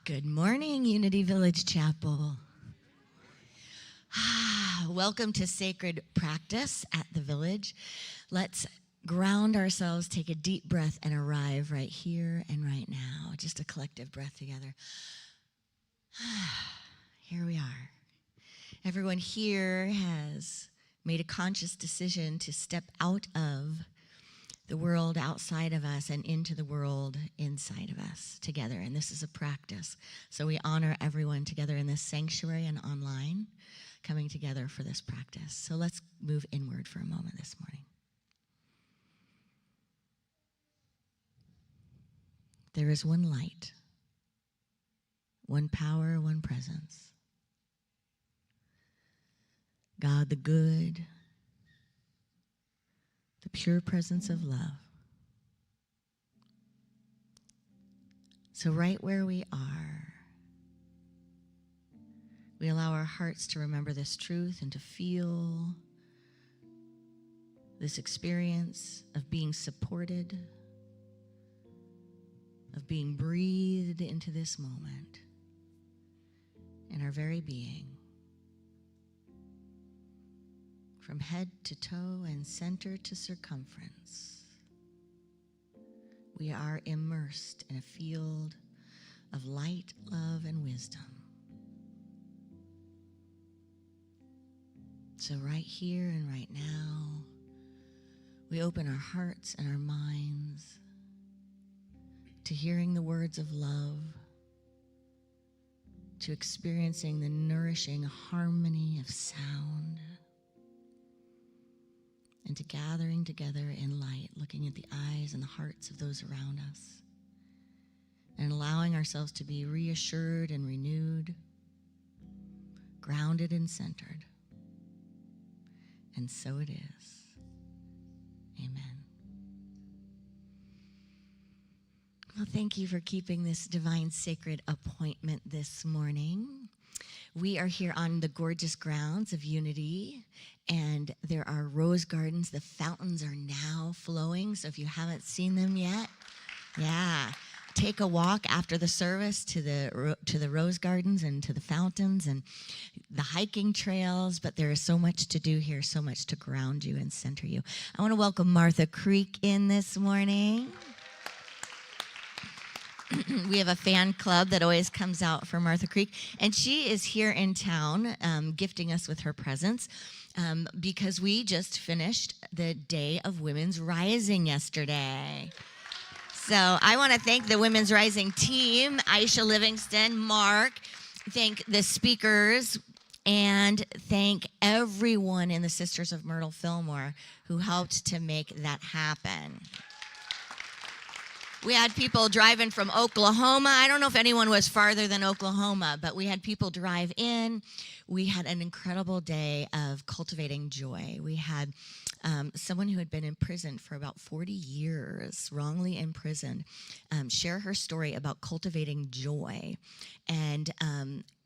Good morning, Unity Village Chapel. Welcome to Sacred Practice at the Village. Let's ground ourselves, take a deep breath, and arrive right here and right now. Just a collective breath together. Here we are. Everyone here has made a conscious decision to step out of the world outside of us and into the world inside of us together. And this is a practice. So we honor everyone together in this sanctuary and online. coming together for this practice. So let's move inward for a moment this morning. There is one light, one power, one presence. God the good, the pure presence of love. So right where we are, we allow our hearts to remember this truth and to feel this experience of being supported, of being breathed into this moment in our very being. From head to toe and center to circumference, we are immersed in a field of light, love, and wisdom. So right here and right now, we open our hearts and our minds to hearing the words of love, to experiencing the nourishing harmony of sound, and to gathering together in light, looking at the eyes and the hearts of those around us, and allowing ourselves to be reassured and renewed, grounded and centered. And so it is. Amen. Well, thank you for keeping this divine sacred appointment this morning. We are here on the gorgeous grounds of Unity, and there are rose gardens. The fountains are now flowing, so if you haven't seen them yet, take a walk after the service to the rose gardens and to the fountains and the hiking trails. But there is so much to do here, so much to ground you and center you. I want to welcome Martha Creek in this morning. We have a fan club that always comes out for Martha Creek, and she is here in town gifting us with her presence because we just finished the Day of Women's Rising yesterday. So I want to thank the Women's Rising team, Aisha Livingston, Mark, thank the speakers, and thank everyone in the Sisters of Myrtle Fillmore who helped to make that happen. We had people driving from Oklahoma. I don't know if anyone was farther than Oklahoma, but we had people drive in. We had an incredible day of cultivating joy. We had someone who had been in prison for about 40 years, wrongly imprisoned, share her story about cultivating joy. And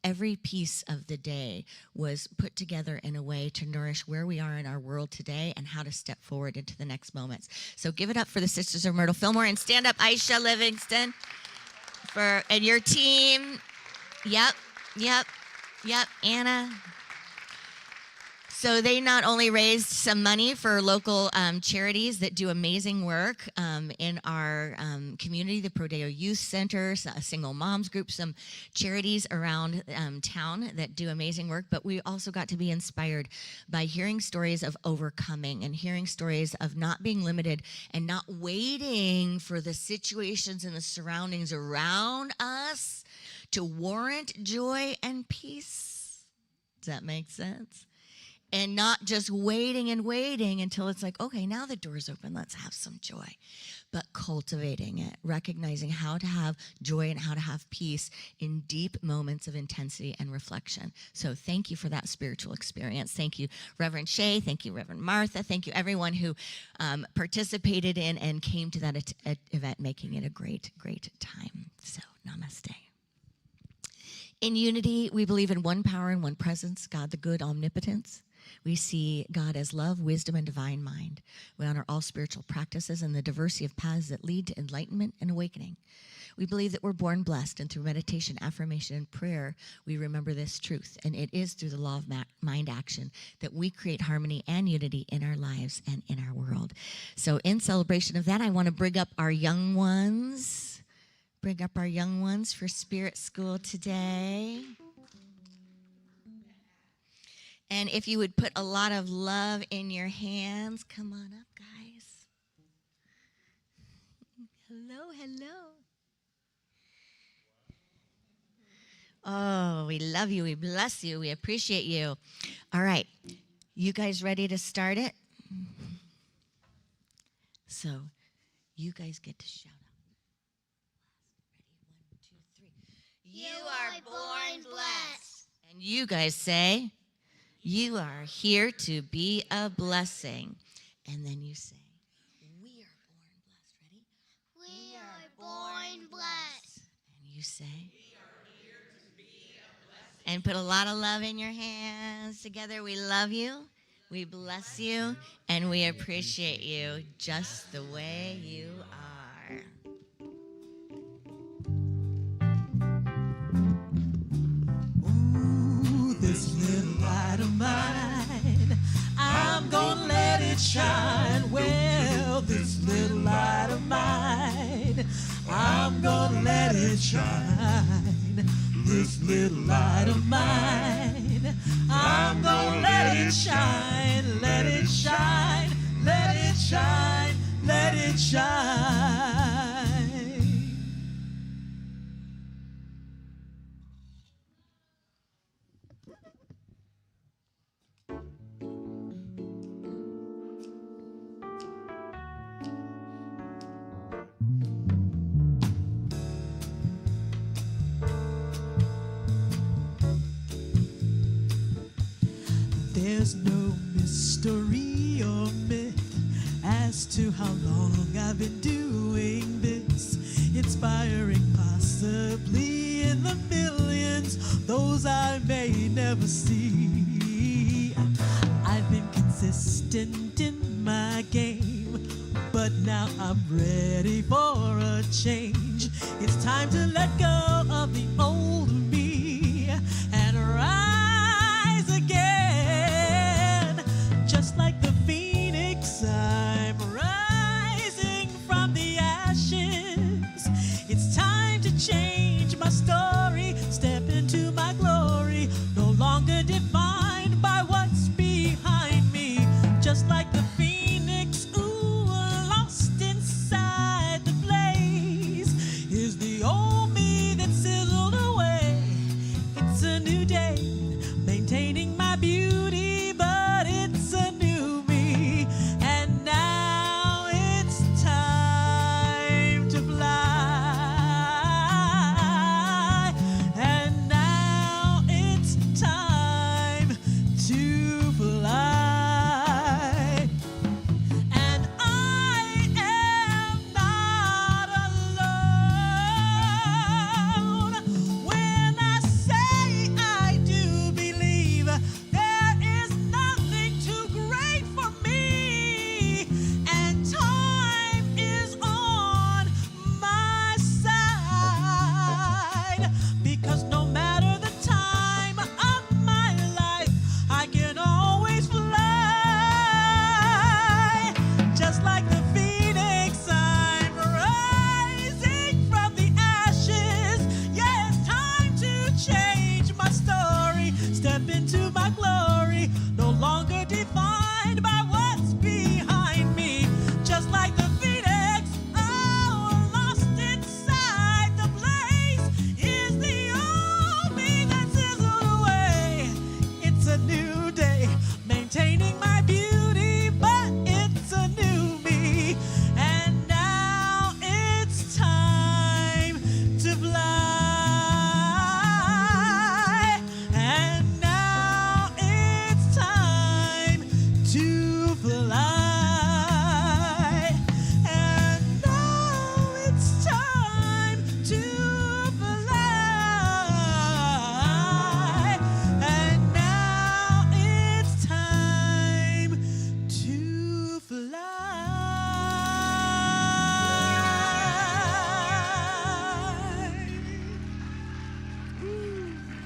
every piece of the day was put together in a way to nourish where we are in our world today and how to step forward into the next moments. So give it up for the Sisters of Myrtle Fillmore, and stand up, Aisha Livingston, and your team. Yep, Anna. So they not only raised some money for local charities that do amazing work in our community, the Prodeo Youth Center, a single moms group, some charities around town that do amazing work, but we also got to be inspired by hearing stories of overcoming and hearing stories of not being limited and not waiting for the situations and the surroundings around us to warrant joy and peace. Does that make sense? And not just waiting until it's like, okay, now the door's open, let's have some joy. But cultivating it, recognizing how to have joy and how to have peace in deep moments of intensity and reflection. So thank you for that spiritual experience. Thank you, Reverend Shay. Thank you, Reverend Martha. Thank you, everyone who participated in and came to that event, making it a great, great time. So namaste. In Unity, we believe in one power and one presence, God the good, omnipotence. We see God as love, wisdom, and divine mind. We honor all spiritual practices and the diversity of paths that lead to enlightenment and awakening. We believe that we're born blessed, and through meditation, affirmation, and prayer, we remember this truth. And it is through the law of mind action that we create harmony and unity in our lives and in our world. So in celebration of that, I want to bring up our young ones. Bring up our young ones for Spirit School today. And if you would put a lot of love in your hands, come on up, guys. Hello, hello. Oh, we love you. We bless you. We appreciate you. All right. You guys ready to start it? So you guys get to shout out. Ready? 1, 2, 3. You are born blessed. And you guys say, you are here to be a blessing. And then you say, we are born blessed. Ready? We are born blessed. And you say, and put a lot of love in your hands together. We love you, we bless you, and we appreciate you just the way you are. Ooh, this little light of mine, I'm gonna let it shine. Well, this little light of mine, I'm gonna let it shine. This little light of mine, I'm gonna let it shine, let it shine, let it shine, let it shine. There's no mystery or myth as to how long I've been doing this, inspiring possibly in the millions, those I may never see. I've been consistent in my game, but now I'm ready for a change. It's time to let go of the old me and rise again. Just like the phoenix, I'm rising from the ashes. It's time to change my story, step into my glory, no longer defined by what's behind me. Just like the phoenix, ooh, lost inside the blaze, is the old me that sizzled away. It's a new day, maintaining my beauty, but it's a new me. And now it's time to fly. And now it's time to fly. And I am not alone when I say I do believe there is nothing too great for me, and time is on my side, because no matter the time of my life, I can always fly. Just like the phoenix, I'm rising from the ashes. Yeah, it's time to change my story, step into my glory, no longer defined by what's behind me. Just like the phoenix, oh, lost inside the blaze, is the old me that sizzled away. It's a new day, maintaining my beauty, but it's a new me. And now it's time to fly. And now it's time to fly. And now it's time to fly. And now it's time to fly.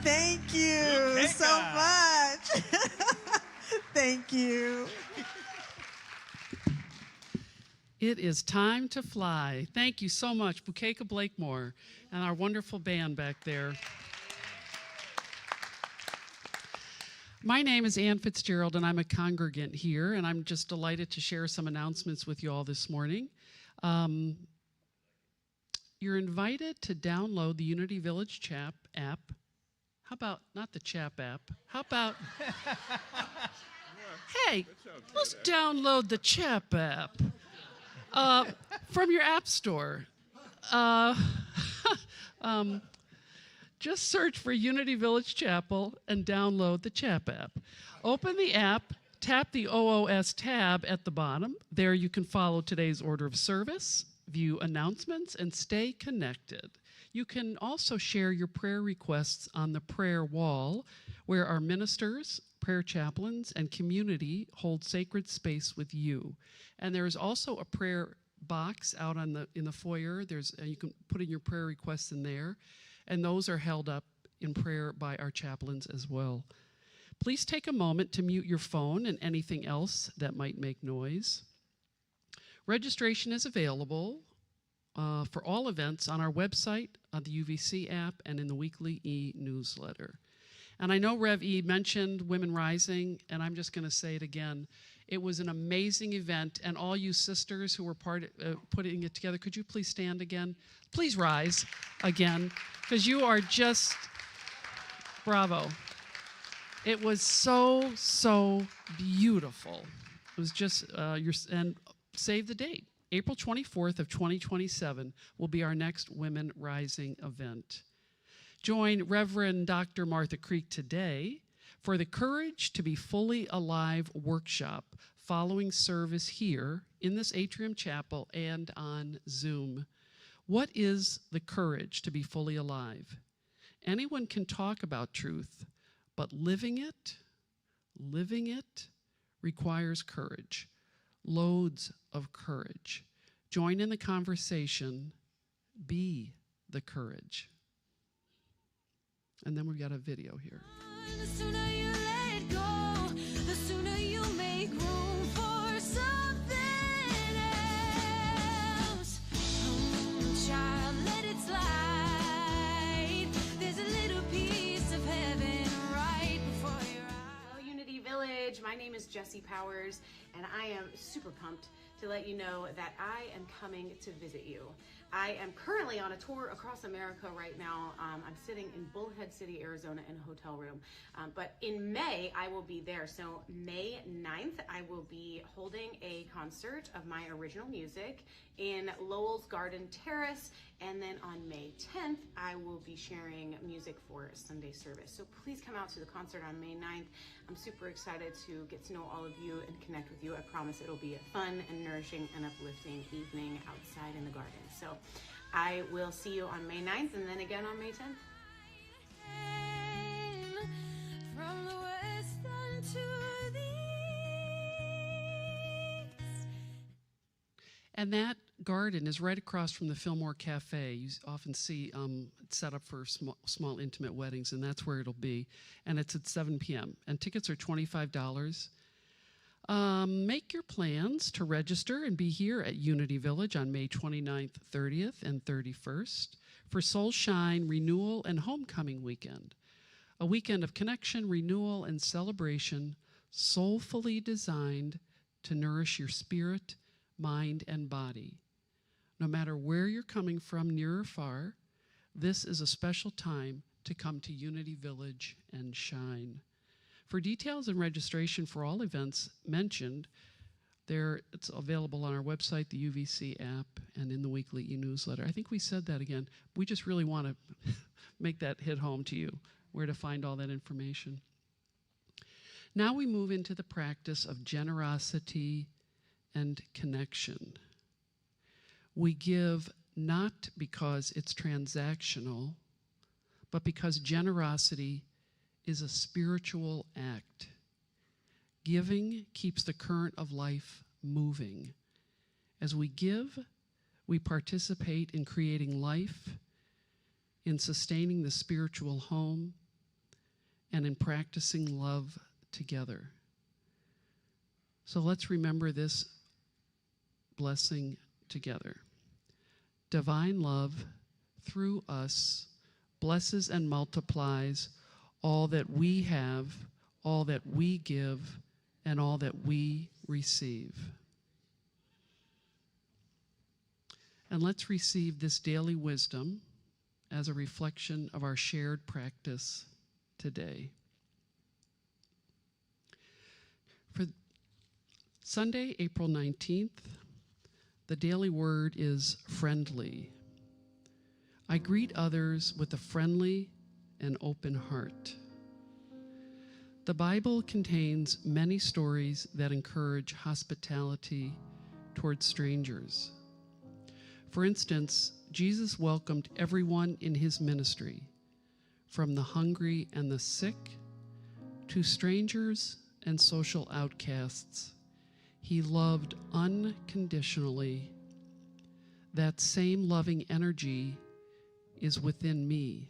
Thank you so much. Thank you. It is time to fly. Thank you so much, Bukeka Blakemore, and our wonderful band back there. My name is Ann Fitzgerald, and I'm a congregant here, and I'm just delighted to share some announcements with you all this morning. You're invited to download the Unity Village app How about not the Chap app? How about, hey, let's download the Chap app from your app store. Uh, just search for Unity Village Chapel and download the Chap app. Open the app, tap the OOS tab at the bottom. There you can follow today's order of service, view announcements, and stay connected. You can also share your prayer requests on the prayer wall, where our ministers, prayer chaplains, and community hold sacred space with you. And there is also a prayer box out in the foyer. You can put in your prayer requests in there, and those are held up in prayer by our chaplains as well. Please take a moment to mute your phone and anything else that might make noise. Registration is available for all events on our website, on the UVC app, and in the weekly e-newsletter. And I know Rev E mentioned Women Rising, and I'm just going to say it again. It was an amazing event, and all you sisters who were putting it together, could you please stand again? Please rise again, because you are just, bravo. It was so, so beautiful. It was just, and save the date. April 24th of 2027 will be our next Women Rising event. Join Reverend Dr. Martha Creek today for the Courage to Be Fully Alive workshop following service here in this atrium chapel and on Zoom. What is the courage to be fully alive? Anyone can talk about truth, but living it requires courage. Loads of courage. Join in the conversation. Be the courage. And then we've got a video here. The sooner you let go, the sooner you make room for something else. Child, let it slide. There's a little piece of heaven right before your eyes. Hello, Unity Village. My name is Jessie Powers, and I am super pumped to let you know that I am coming to visit you. I am currently on a tour across America right now. I'm sitting in Bullhead City, Arizona in a hotel room. But in May, I will be there. So May 9th, I will be holding a concert of my original music in Lowell's Garden Terrace. And then on May 10th, I will be sharing music for Sunday service. So please come out to the concert on May 9th. I'm super excited to get to know all of you and connect with you. I promise it'll be a fun and nourishing and uplifting evening outside in the garden. So I will see you on May 9th and then again on May 10th. From the west unto the east. And that garden is right across from the Fillmore Cafe. You often see it's set up for small intimate weddings, and that's where it'll be. And it's at 7 p.m. And tickets are $25. Make your plans to register and be here at Unity Village on May 29th, 30th, and 31st for Soul Shine Renewal and Homecoming Weekend. A weekend of connection, renewal, and celebration, soulfully designed to nourish your spirit, mind, and body. No matter where you're coming from, near or far, this is a special time to come to Unity Village and shine. For details and registration for all events mentioned, it's available on our website, the UVC app, and in the weekly e-newsletter. I think we said that again. We just really want to make that hit home to you, where to find all that information. Now we move into the practice of generosity and connection. We give not because it's transactional, but because generosity is a spiritual act. Giving keeps the current of life moving. As we give, we participate in creating life, in sustaining the spiritual home, and in practicing love together. So let's remember this blessing together. Divine love through us blesses and multiplies all that we have, all that we give, and all that we receive. And let's receive this daily wisdom as a reflection of our shared practice today. For Sunday, April 19th, the daily word is friendly. I greet others with a friendly and open heart. The Bible contains many stories that encourage hospitality towards strangers. For instance, Jesus welcomed everyone in his ministry, from the hungry and the sick to strangers and social outcasts. He loved unconditionally. That same loving energy is within me.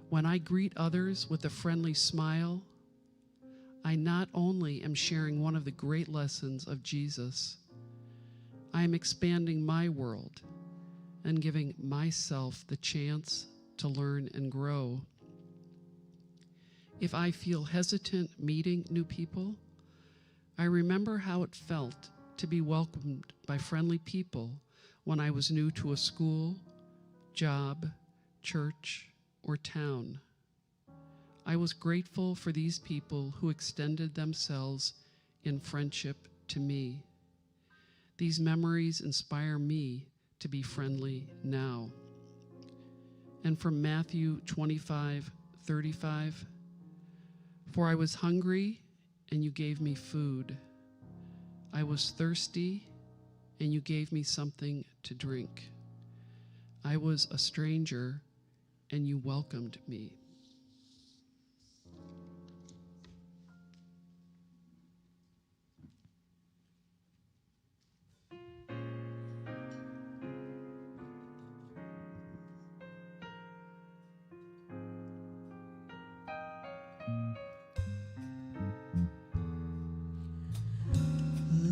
When I greet others with a friendly smile, I not only am sharing one of the great lessons of Jesus, I am expanding my world and giving myself the chance to learn and grow. If I feel hesitant meeting new people, I remember how it felt to be welcomed by friendly people when I was new to a school, job, church, or town. I was grateful for these people who extended themselves in friendship to me. These memories inspire me to be friendly now. And from Matthew 25:35, for I was hungry and you gave me food. I was thirsty and you gave me something to drink. I was a stranger and you welcomed me.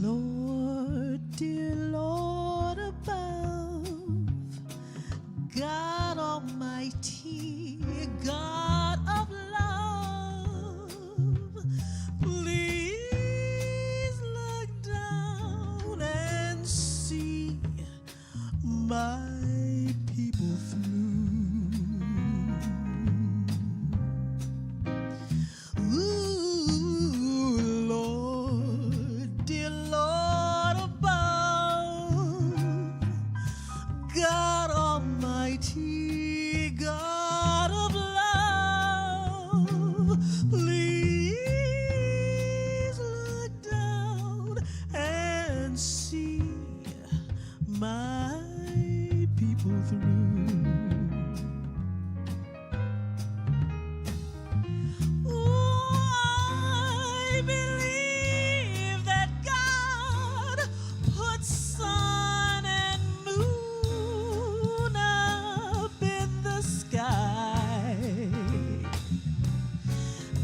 Lord, dear Lord above, God Almighty, God of love, please look down and see my people through. Ooh, Lord, dear Lord above, God Almighty, God of love, please look down and see my people through. I believe that God put sun and moon up in the sky.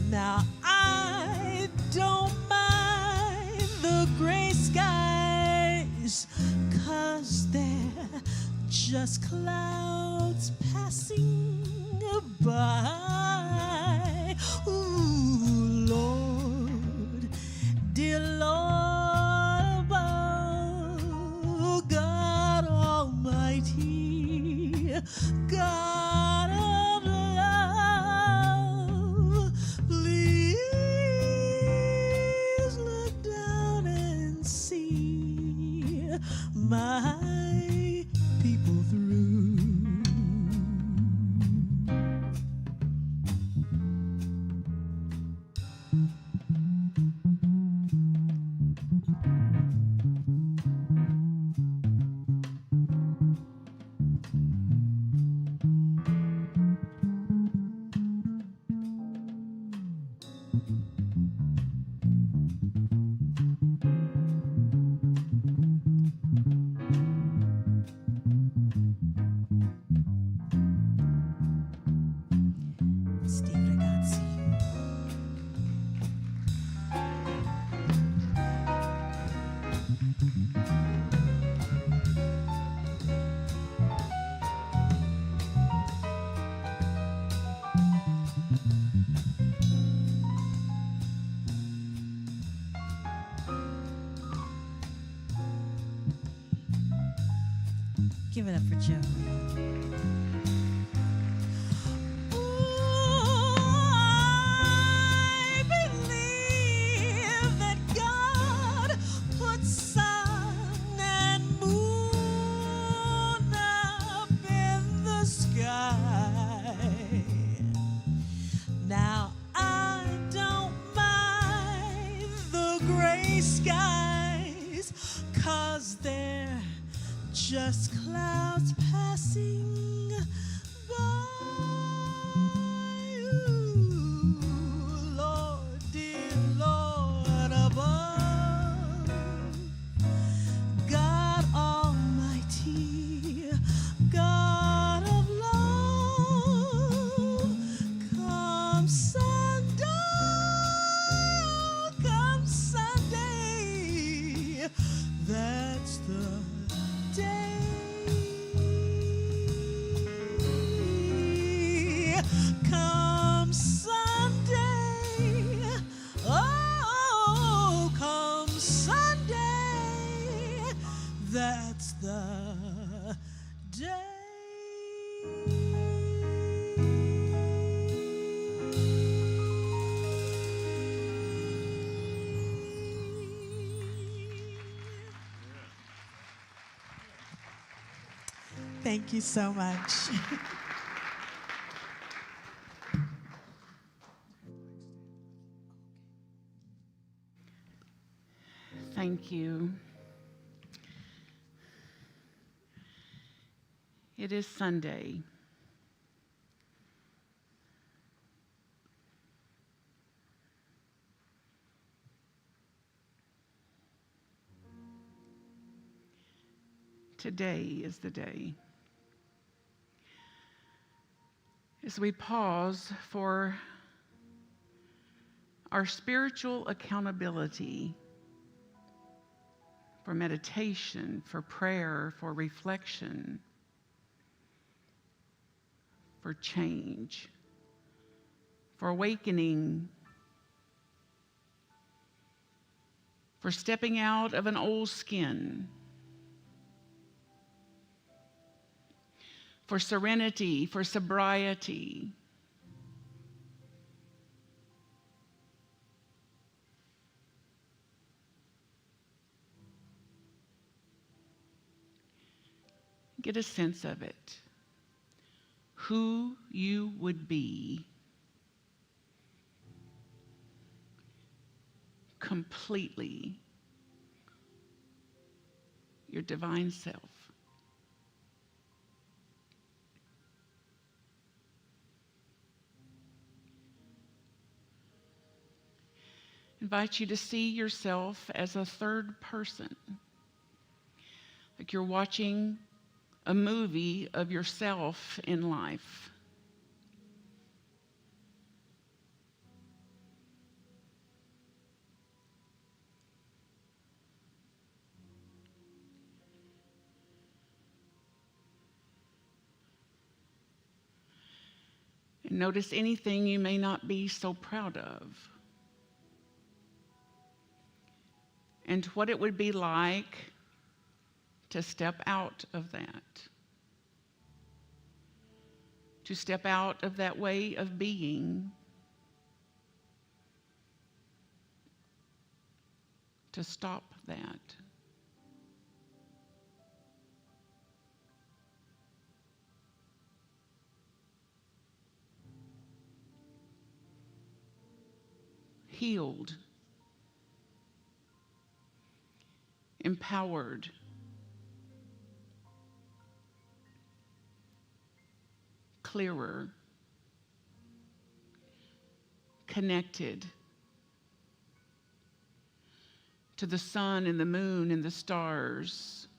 Now I don't mind the gray skies, 'cause they're just clouds passing by. Ooh, Lord, dear Lord above, God Almighty, God of love, please look down and see my people through. Steve Ragazzi. Give it up for Joe. Ooh, there just clouds passing by? Ooh, Lord, dear Lord above, God Almighty, God of love, come Sunday, oh, come Sunday, that's the day. Come Sunday, oh, come Sunday, that's the day. Thank you so much. Thank you. It is Sunday. Today is the day. As we pause for our spiritual accountability, for meditation, for prayer, for reflection, for change, for awakening, for stepping out of an old skin, for serenity, for sobriety, get a sense of it. Who you would be completely, your divine self. Invite you to see yourself as a third person, like you're watching a movie of yourself in life. And notice anything you may not be so proud of. And what it would be like to step out of that. To step out of that way of being. To stop that. Healed. Empowered. Clearer. Connected to the sun and the moon and the stars,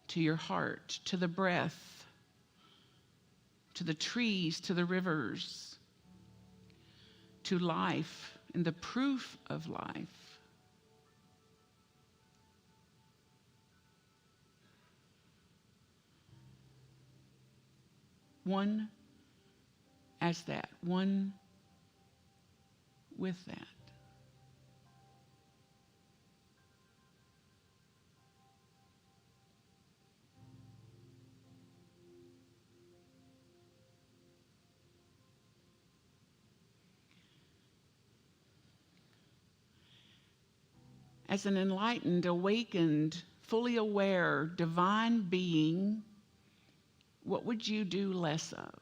to your heart, to the breath, to the trees, to the rivers, to life and the proof of life. One as that, one with that. As an enlightened, awakened, fully aware, divine being, what would you do less of?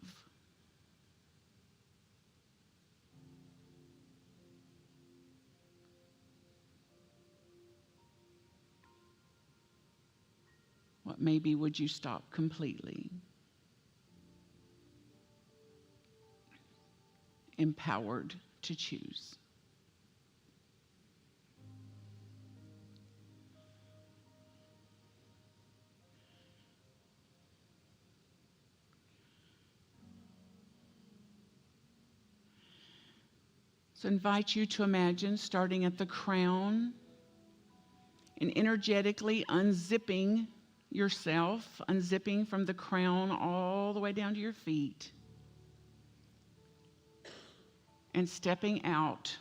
But maybe would you stop completely? Empowered to choose. So I invite you to imagine starting at the crown and energetically unzipping yourself, unzipping from the crown all the way down to your feet, and stepping out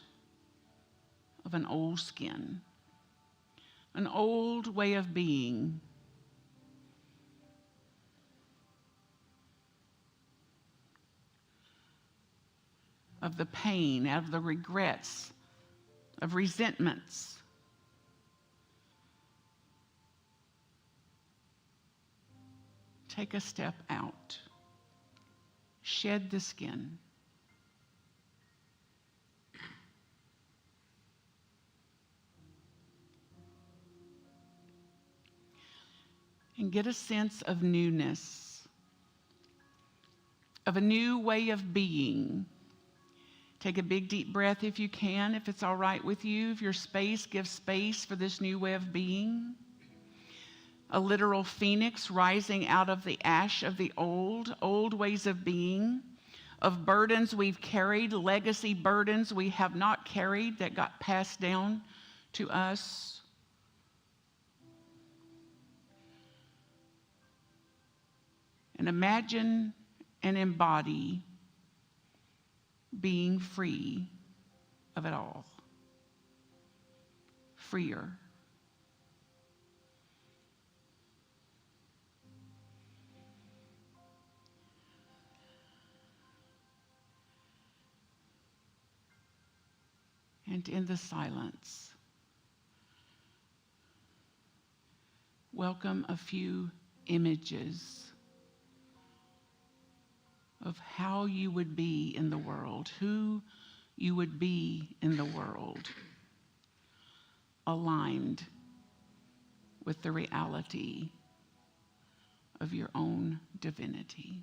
of an old skin, an old way of being. Of the pain, out of the regrets, of resentments. Take a step out. Shed the skin. And get a sense of newness, of a new way of being. Take a big deep breath if you can, if it's all right with you. If your space, give space for this new way of being. A literal phoenix rising out of the ash of the old ways of being, of burdens we've carried, legacy burdens we have not carried that got passed down to us. And imagine and embody being free of it all. Freer. And in the silence, welcome a few images of how you would be in the world, who you would be in the world, aligned with the reality of your own divinity.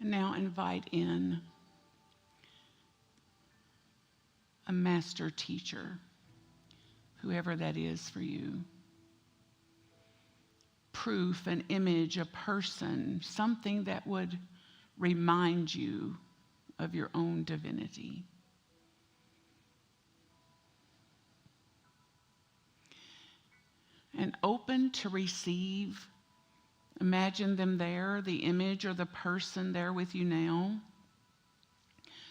And now invite in master teacher, whoever that is for you. Proof, an image, a person, something that would remind you of your own divinity. And open to receive. Imagine them there, the image or the person there with you now,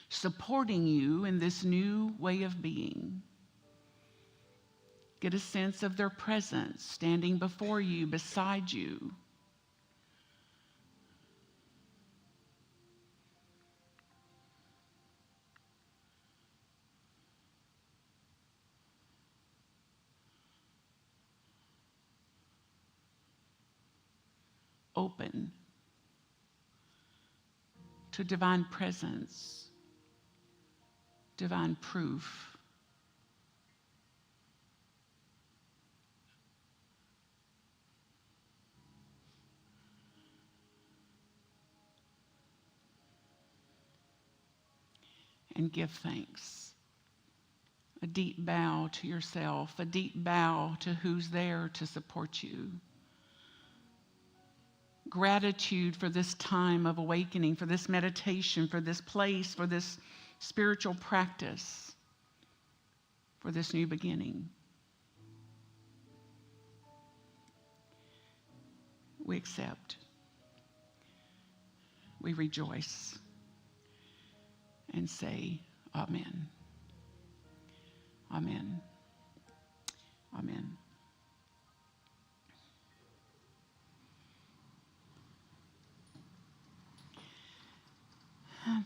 supporting you in this new way of being. Get a sense of their presence, standing before you, beside you. Open to divine presence, divine proof. And give thanks. A deep bow to yourself, a deep bow to who's there to support you. Gratitude for this time of awakening, for this meditation, for this place, for this spiritual practice, for this new beginning. We accept. We rejoice and say, Amen. Amen. Amen.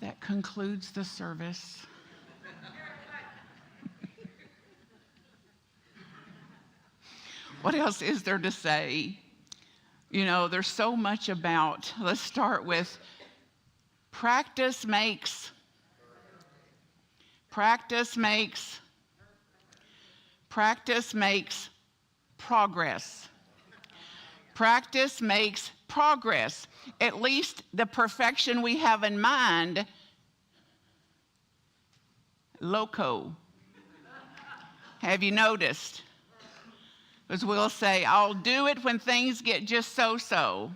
That concludes the service. What else is there to say? You know, there's so much about, let's start with practice makes progress. Practice makes progress. At least the perfection we have in mind, loco. Have you noticed? Because we'll say, I'll do it when things get just so-so.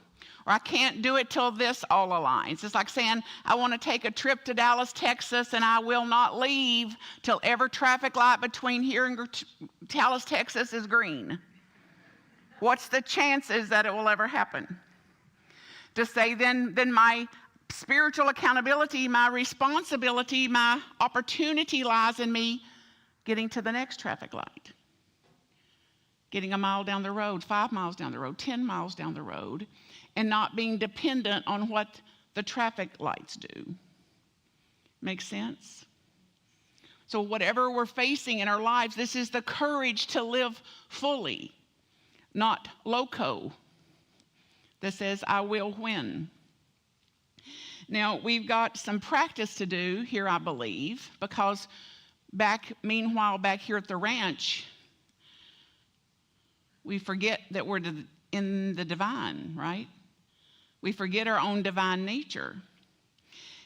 Or I can't do it till this all aligns. It's like saying, I want to take a trip to Dallas, Texas, and I will not leave till every traffic light between here and Dallas, Texas is green. What's the chances that it will ever happen? To say then my spiritual accountability, my responsibility, my opportunity lies in me getting to the next traffic light. Getting a mile down the road, 5 miles down the road, 10 miles down the road, and not being dependent on what the traffic lights do. Make sense? So whatever we're facing in our lives, this is the courage to live fully, not loco, that says, I will win. Now, we've got some practice to do here, I believe, because meanwhile, back here at the ranch, we forget that we're in the divine, right? We forget our own divine nature.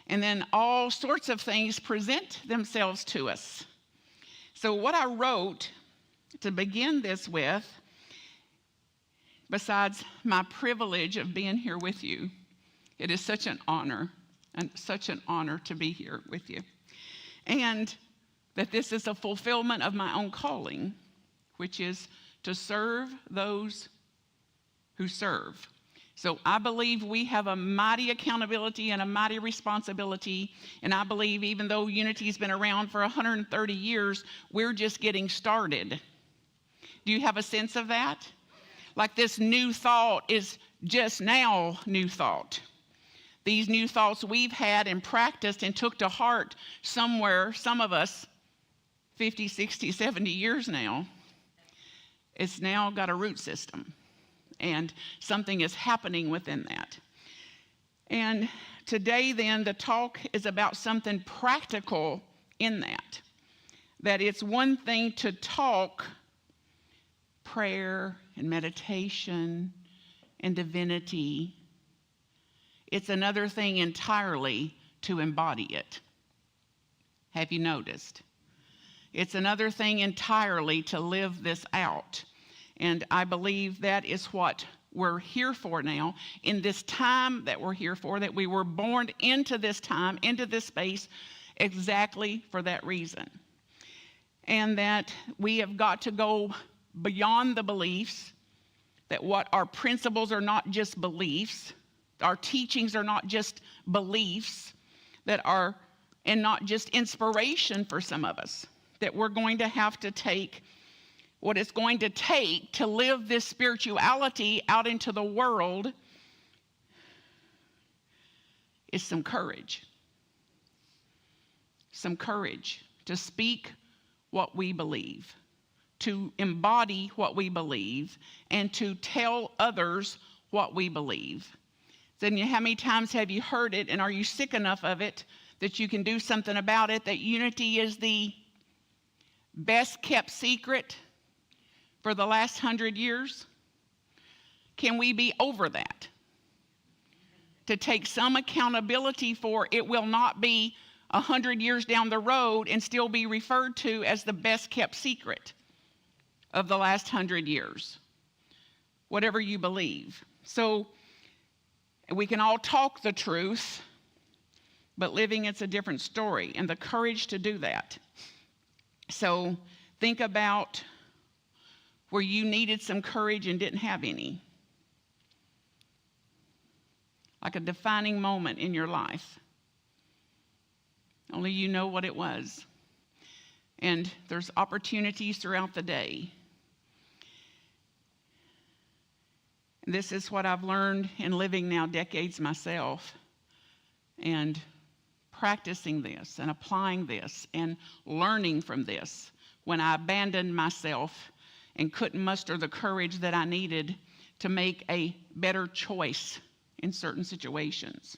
And then all sorts of things present themselves to us. So what I wrote to begin this with, besides my privilege of being here with you, it is such an honor, and such an honor to be here with you. And that this is a fulfillment of my own calling, which is to serve those who serve. So I believe we have a mighty accountability and a mighty responsibility, and I believe even though Unity's been around for 130 years, we're just getting started. Do you have a sense of that? Like this new thought is just now new thought. These new thoughts we've had and practiced and took to heart somewhere, some of us, 50, 60, 70 years now. It's now got a root system, and something is happening within that. And today, then, the talk is about something practical in that. That it's one thing to talk prayer and meditation and divinity. It's another thing entirely to embody it. Have you noticed? It's another thing entirely to live this out. And I believe that is what we're here for now, in this time that we're here for, that we were born into this time, into this space, exactly for that reason. And that we have got to go beyond the beliefs, that what our principles are not just beliefs, our teachings are not just beliefs, and not just inspiration for some of us, that we're going to have to take what it's going to take to live this spirituality out into the world is some courage. Some courage to speak what we believe, to embody what we believe, and to tell others what we believe. Then how many times have you heard it, and are you sick enough of it that you can do something about it, that unity is the best kept secret for the last 100 years? Can we be over that? To take some accountability for it will not be 100 years down the road and still be referred to as the best kept secret of the last 100 years. Whatever you believe. So we can all talk the truth, but living it's a different story, and the courage to do that. So think about where you needed some courage and didn't have any. Like a defining moment in your life. Only you know what it was. And there's opportunities throughout the day. And this is what I've learned in living now decades myself, and practicing this and applying this and learning from this when I abandoned myself and couldn't muster the courage that I needed to make a better choice in certain situations.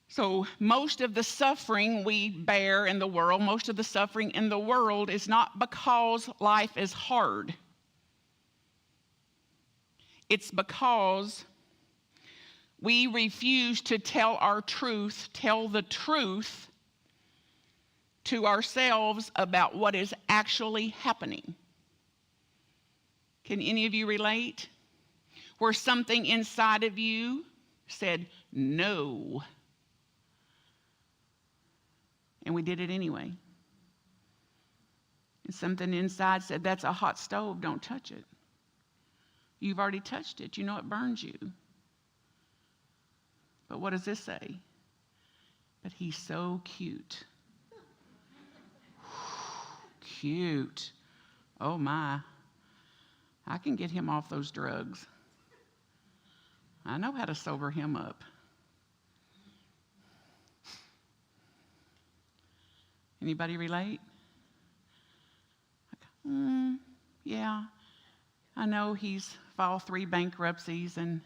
So most of the suffering we bear in the world, most of the suffering in the world is not because life is hard. It's because we refuse to tell our truth, tell the truth to ourselves about what is actually happening. Can any of you relate? Where something inside of you said no, and we did it anyway. And something inside said, that's a hot stove, don't touch it. You've already touched it, you know it burns you. But what does this say? But he's so cute. Cute. Oh my. I can get him off those drugs. I know how to sober him up. Anybody relate? Yeah. I know he's filed 3 bankruptcies and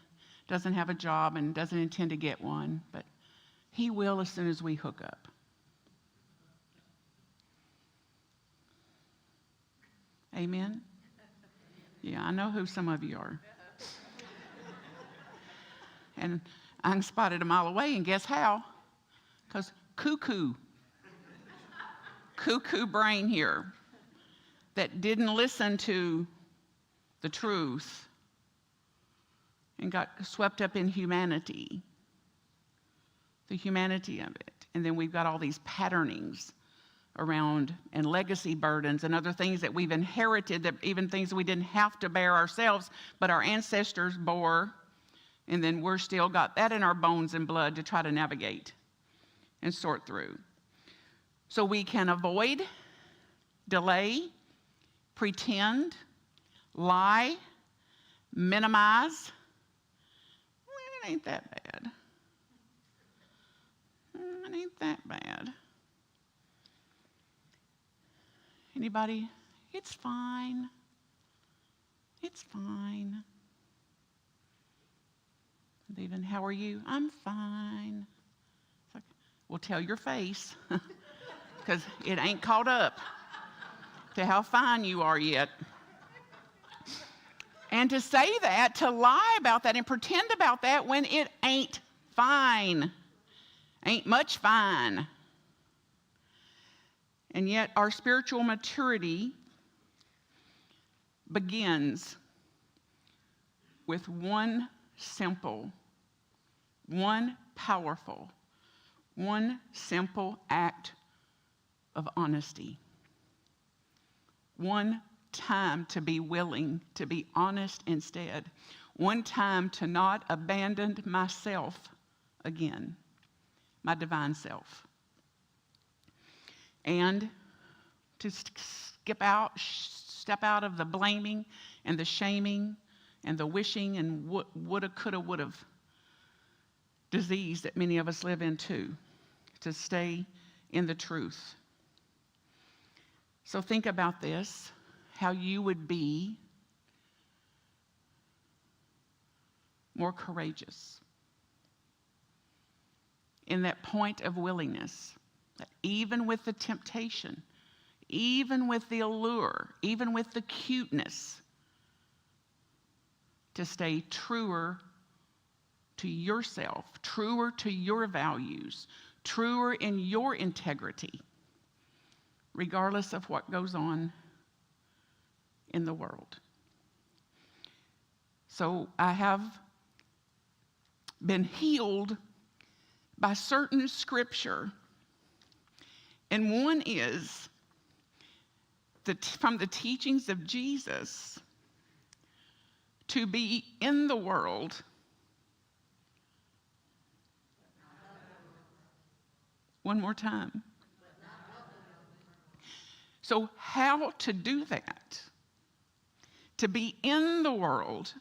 doesn't have a job and doesn't intend to get one, but he will as soon as we hook up. Amen? Yeah, I know who some of you are. And I can spot it a mile away, and guess how? Because cuckoo brain here that didn't listen to the truth and got swept up in humanity, the humanity of it. And then we've got all these patternings around and legacy burdens and other things that we've inherited, that even things we didn't have to bear ourselves, but our ancestors bore, and then we're still got that in our bones and blood to try to navigate and sort through. So we can avoid, delay, pretend, lie, minimize. It ain't that bad. It ain't that bad. Anybody? It's fine. It's fine. And even, how are you? I'm fine. It's like, well, tell your face, because it ain't caught up to how fine you are yet. And to say that, to lie about that and pretend about that when it ain't fine. Ain't much fine. And yet our spiritual maturity begins with one simple, one powerful, one simple act of honesty. One time to be willing to be honest instead. One time to not abandon myself again, my divine self. And to step out of the blaming and the shaming and the wishing and woulda, coulda, would've disease that many of us live in too, to stay in the truth. So think about this, how you would be more courageous in that point of willingness, that even with the temptation, even with the allure, even with the cuteness, to stay truer to yourself, truer to your values, truer in your integrity, regardless of what goes on in the world. So I have been healed by certain scripture, and one is from the teachings of Jesus, to be in the world, one more time. So how to do that? To be in the world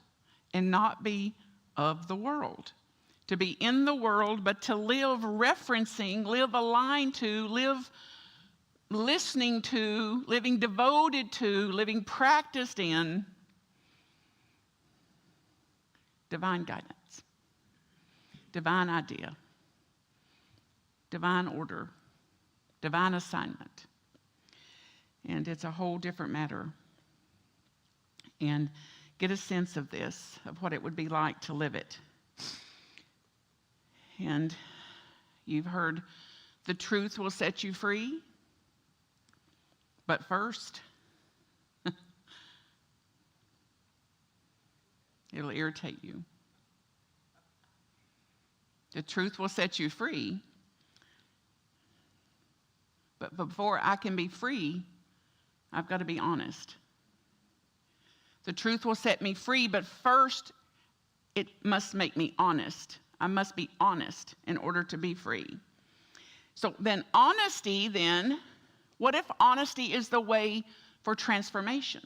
and not be of the world. To be in the world, but to live referencing, live aligned to, live listening to, living devoted to, living practiced in divine guidance, divine idea, divine order, divine assignment. And it's a whole different matter. And get a sense of this, of what it would be like to live it. And you've heard the truth will set you free. But first, it'll irritate you. The truth will set you free. But before I can be free, I've got to be honest. The truth will set me free, but first it must make me honest. I must be honest in order to be free. So then honesty then, what if honesty is the way for transformation?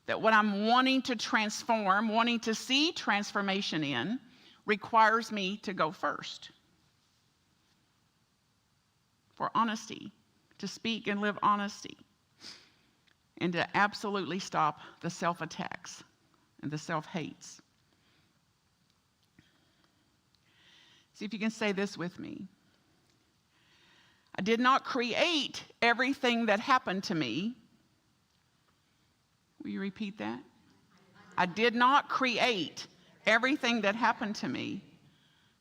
That what I'm wanting to transform, wanting to see transformation in, requires me to go first. For honesty, to speak and live honesty, and to absolutely stop the self-attacks and the self-hates. See if you can say this with me. I did not create everything that happened to me. Will you repeat that? I did not create everything that happened to me.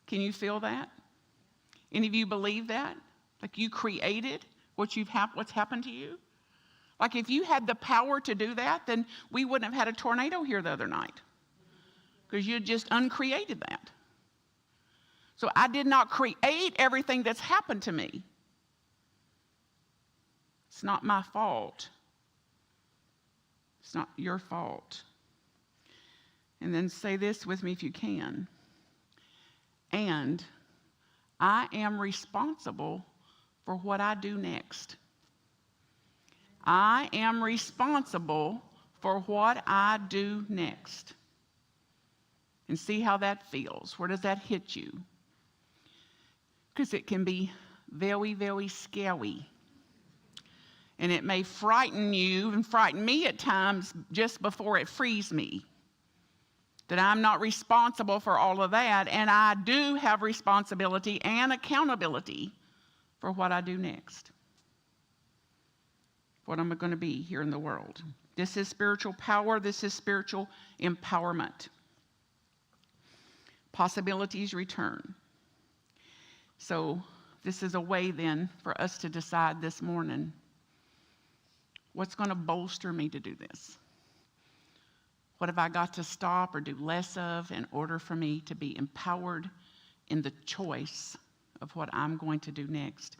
Can you feel that? Any of you believe that? Like you created what's happened to you? Like if you had the power to do that, then we wouldn't have had a tornado here the other night, because you just uncreated that. So I did not create everything that's happened to me. It's not my fault. It's not your fault. And then say this with me if you can. And I am responsible for what I do next. I am responsible for what I do next. And see how that feels. Where does that hit you? Because it can be very, very scary. And it may frighten you and frighten me at times just before it frees me. That I'm not responsible for all of that, and I do have responsibility and accountability for what I do next. What I'm going to be here in the world. This is spiritual power. This is spiritual empowerment. Possibilities return. So this is a way then for us to decide this morning, what's going to bolster me to do this? What have I got to stop or do less of in order for me to be empowered in the choice of what I'm going to do next,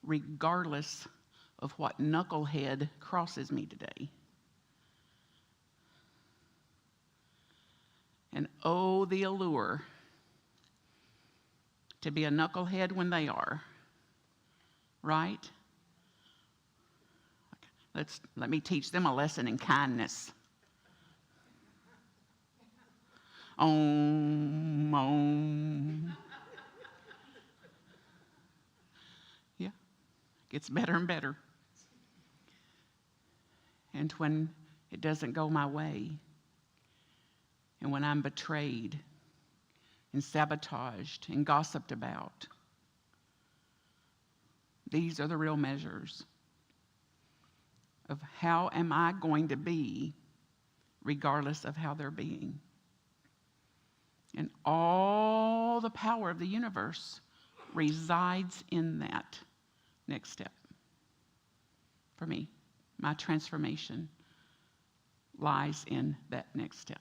regardless of what knucklehead crosses me today? And oh, the allure to be a knucklehead when they are, right? Let me teach them a lesson in kindness. Om. Yeah, gets better and better. And when it doesn't go my way, and when I'm betrayed and sabotaged and gossiped about, these are the real measures of how am I going to be regardless of how they're being. And all the power of the universe resides in that next step. For me, my transformation lies in that next step.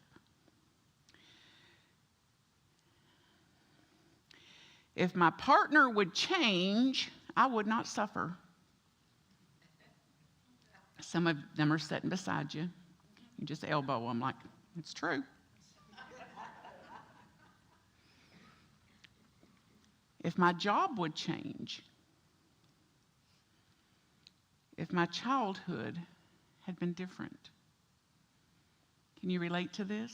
If my partner would change, I would not suffer. Some of them are sitting beside you. You just elbow them like, it's true. If my job would change, if my childhood had been different. Can you relate to this?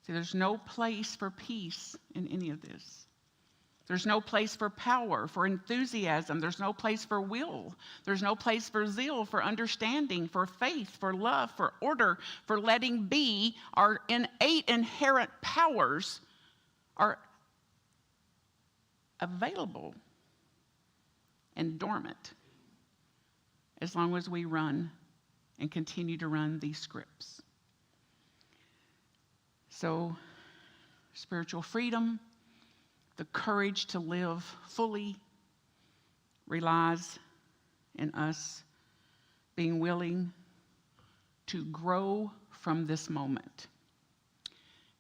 See, there's no place for peace in any of this. There's no place for power, for enthusiasm. There's no place for will. There's no place for zeal, for understanding, for faith, for love, for order, for letting be. Our innate inherent powers are available and dormant as long as we run and continue to run these scripts. So, spiritual freedom, the courage to live fully, relies in us being willing to grow from this moment.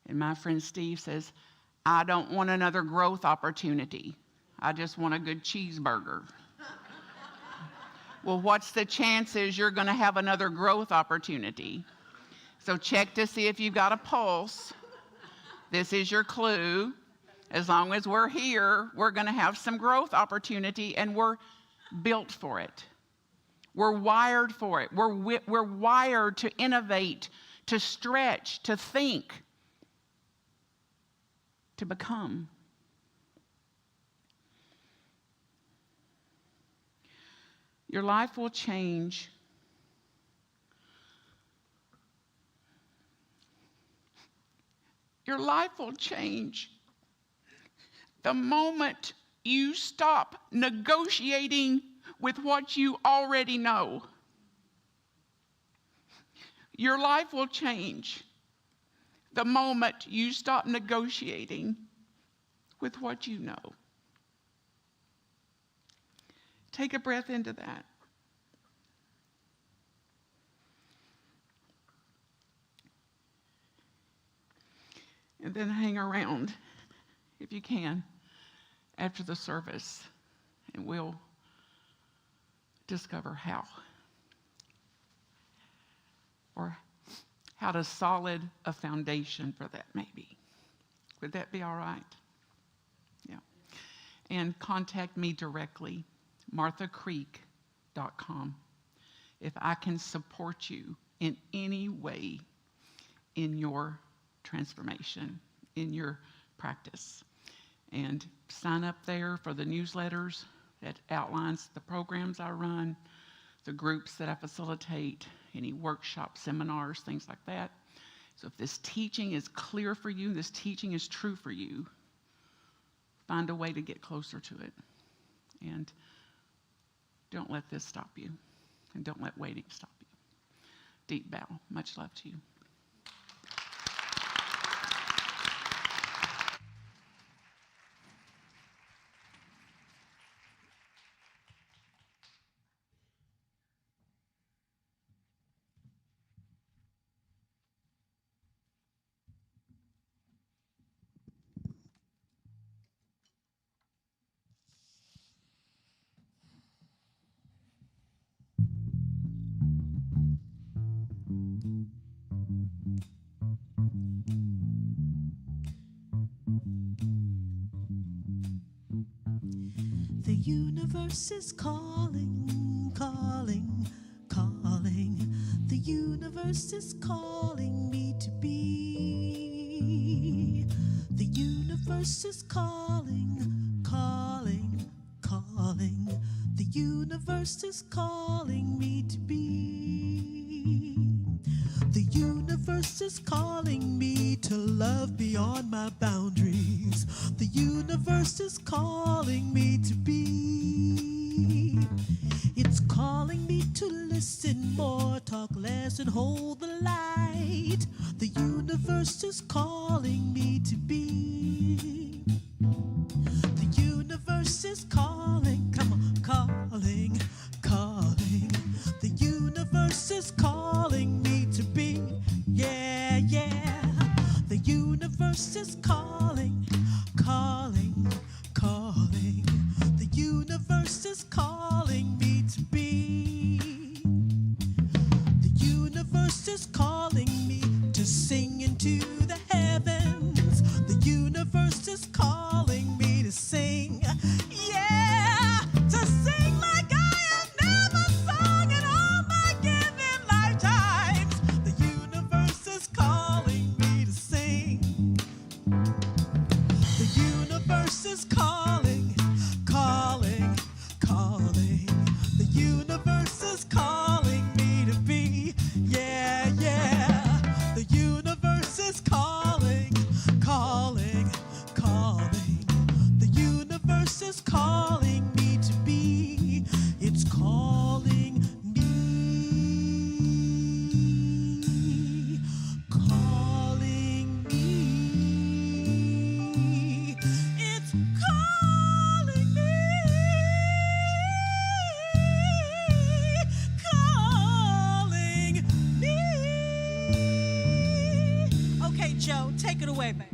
And my friend Steve says, I don't want another growth opportunity. I just want a good cheeseburger. Well, what's the chances you're going to have another growth opportunity? So check to see if you've got a pulse. This is your clue. As long as we're here, we're going to have some growth opportunity, and we're built for it. We're wired for it. We're wired to innovate, to stretch, to think, to become. Your life will change. Your life will change the moment you stop negotiating with what you already know. Your life will change the moment you stop negotiating with what you know. Take a breath into that. And then hang around, if you can, after the service, and we'll discover how. Or how to solid a foundation for that may be. Would that be all right? Yeah. And contact me directly, marthacreek.com, if I can support you in any way in your transformation, in your practice. And sign up there for the newsletters that outlines the programs I run, the groups that I facilitate, any workshops, seminars, things like that. So if this teaching is clear for you, this teaching is true for you, find a way to get closer to it. And don't let this stop you. And don't let waiting stop you. Deep bow. Much love to you. universe is calling, calling, calling. The universe is calling me to be. The universe is calling, calling, calling. The universe is calling me to be. The universe is calling me to love beyond my boundaries. The universe is calling me to be. It's calling me to listen more, talk less, and hold the light. The universe is calling me to be. The universe is calling, come on, calling, calling. The universe is calling me to be, yeah, yeah. The universe is calling, calling, calling. The universe is calling me to be. The universe is calling me to sing into the heavens. The universe is calling me to sing, yeah, to sing like I have never sung in all my given lifetimes. The universe is calling me to sing. The universe is calling, calling, calling. The universe is calling me to be, yeah, yeah. The universe is calling, calling, calling. The universe is calling me to be. It's calling me, calling me. It's calling me, calling me. Okay, Joe, take it away, babe.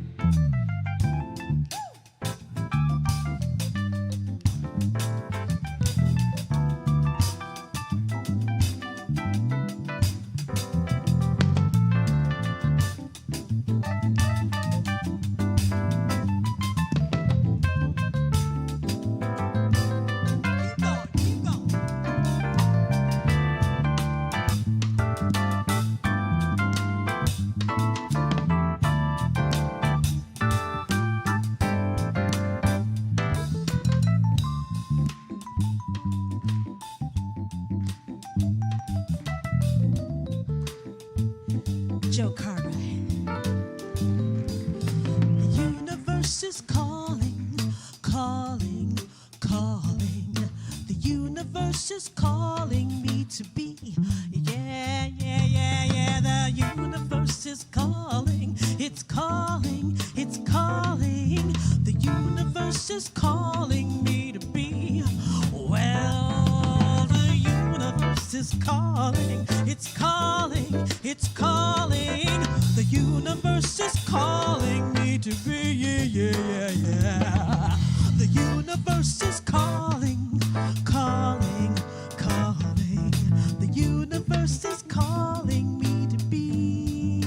Keep going, keep going. Joe Cartwright. The universe is calling, calling, calling. The universe is calling me to be. Yeah, yeah, yeah, yeah. The universe is calling. It's calling, it's calling. The universe is calling me to be. Well, the universe is calling. It's calling, it's calling. The universe is calling me to be, yeah, yeah, yeah, yeah. The universe is calling, calling, calling. The universe is calling me to be.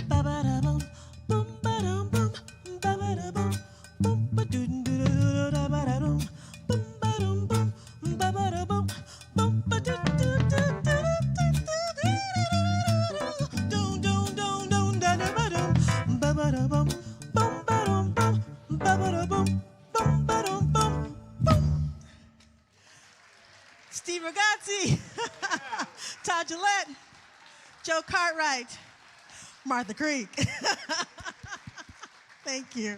Ba-ba-da-bum, boom, ba-dum, boom, ba-ba-da-bum, boom, ba-doo-doo-doo-da-ba-da-dum, boom, ba-dum, boom, ba-ba-da-bum, boom, ba-doo-doo-doo-doo-doo-doo-doo-doo-doo-doo-doo, doo-doo-doo-doo-da-da-ba-dum, ba-ba-da-bum, bum, ba-dum, bum, ba-ba-da-bum, bum, ba-dum, bum, bum. Steve Ragazzi, Todd Gillette, Joe Cartwright, Martha Creek. Thank you.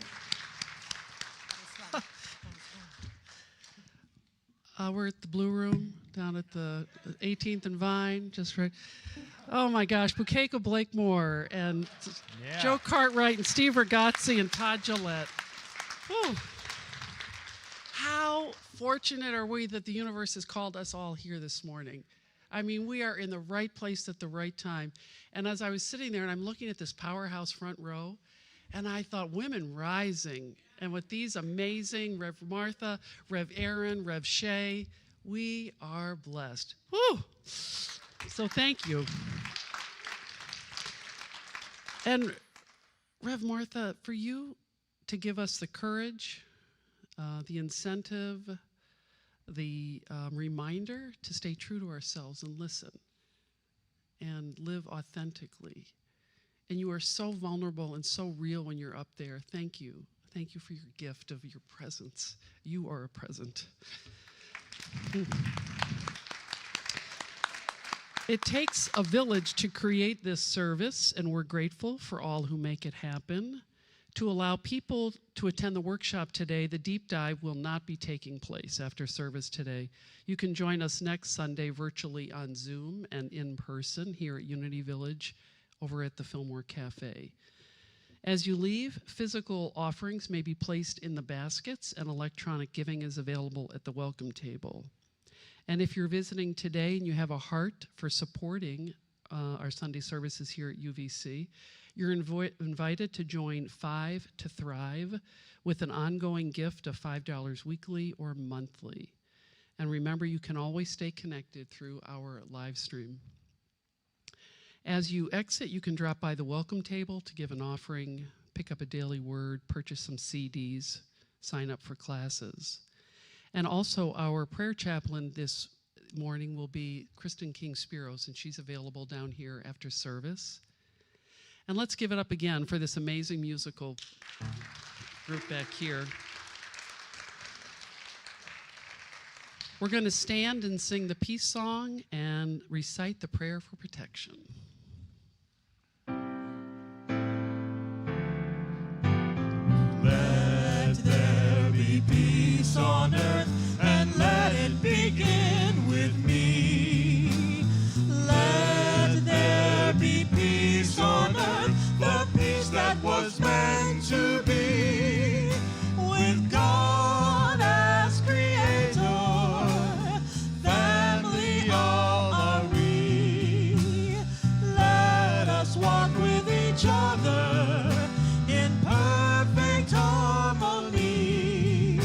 We're at the Blue Room down at the 18th and Vine, just right. Oh my gosh, Bukeko Blakemore and Joe Cartwright and Steve Ragazzi and Todd Gillette. Whew. How fortunate are we that the universe has called us all here this morning? I mean, we are in the right place at the right time. And as I was sitting there and I'm looking at this powerhouse front row, and I thought, women rising. And with these amazing Rev Martha, Rev Aaron, Rev Shay, we are blessed. Whew. So thank you. And Rev Martha, for you to give us the courage the incentive, the reminder to stay true to ourselves and listen and live authentically. And you are so vulnerable and so real when you're up there. Thank you. Thank you for your gift of your presence. You are a present. It takes a village to create this service, and we're grateful for all who make it happen. To allow people to attend the workshop today, the deep dive will not be taking place after service today. You can join us next Sunday virtually on Zoom and in person here at Unity Village over at the Fillmore Cafe. As you leave, physical offerings may be placed in the baskets, and electronic giving is available at the welcome table. And if you're visiting today and you have a heart for supporting our Sunday services here at UVC, you're invited to join Five to Thrive with an ongoing gift of $5 weekly or monthly. And remember, you can always stay connected through our live stream. As you exit, you can drop by the welcome table to give an offering, pick up a daily word, purchase some CDs, sign up for classes. And also, our prayer chaplain this morning will be Kristen King-Spiros, and she's available down here after service. And let's give it up again for this amazing musical group back here. We're going to stand and sing the peace song and recite the prayer for protection. Let there be peace on earth, and let it begin with me. Let there be peace on earth, the peace that was meant to be. With God as creator, family all are we. Let us walk with each other in perfect harmony.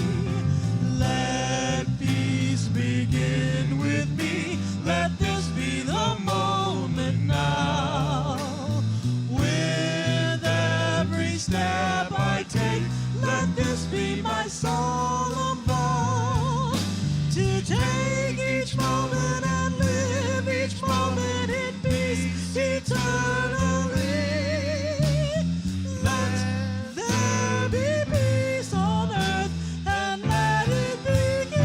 Let peace begin with me. Let this be the moment now. With every step I take, let this be my solemn vow. To take each moment and live each moment in peace eternally. Let there be peace on earth, and let it begin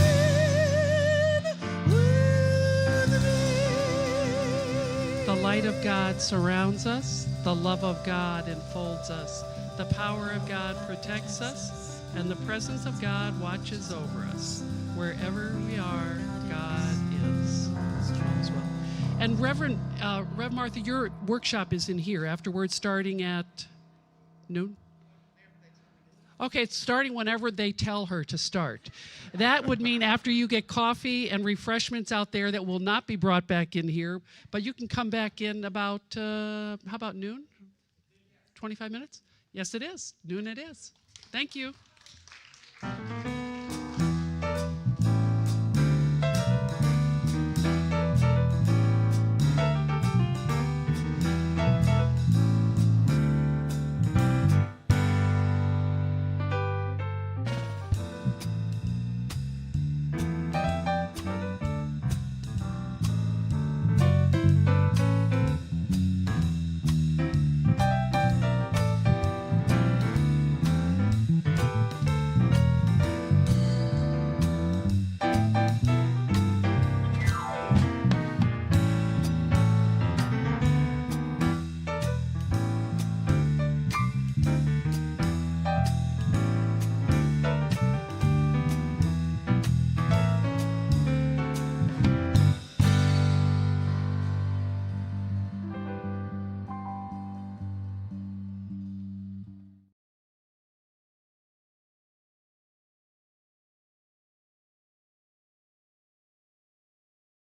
with me. The light of God surrounds us, the love of God enfolds us, the power of God protects us, and the presence of God watches over us. Wherever we are, God is as well. And Rev Martha, your workshop is in here afterwards, starting at noon? Okay, it's starting whenever they tell her to start. That would mean after you get coffee and refreshments out there that will not be brought back in here, but you can come back in about, how about noon? 25 minutes? Yes, it is. Noon it is. Thank you.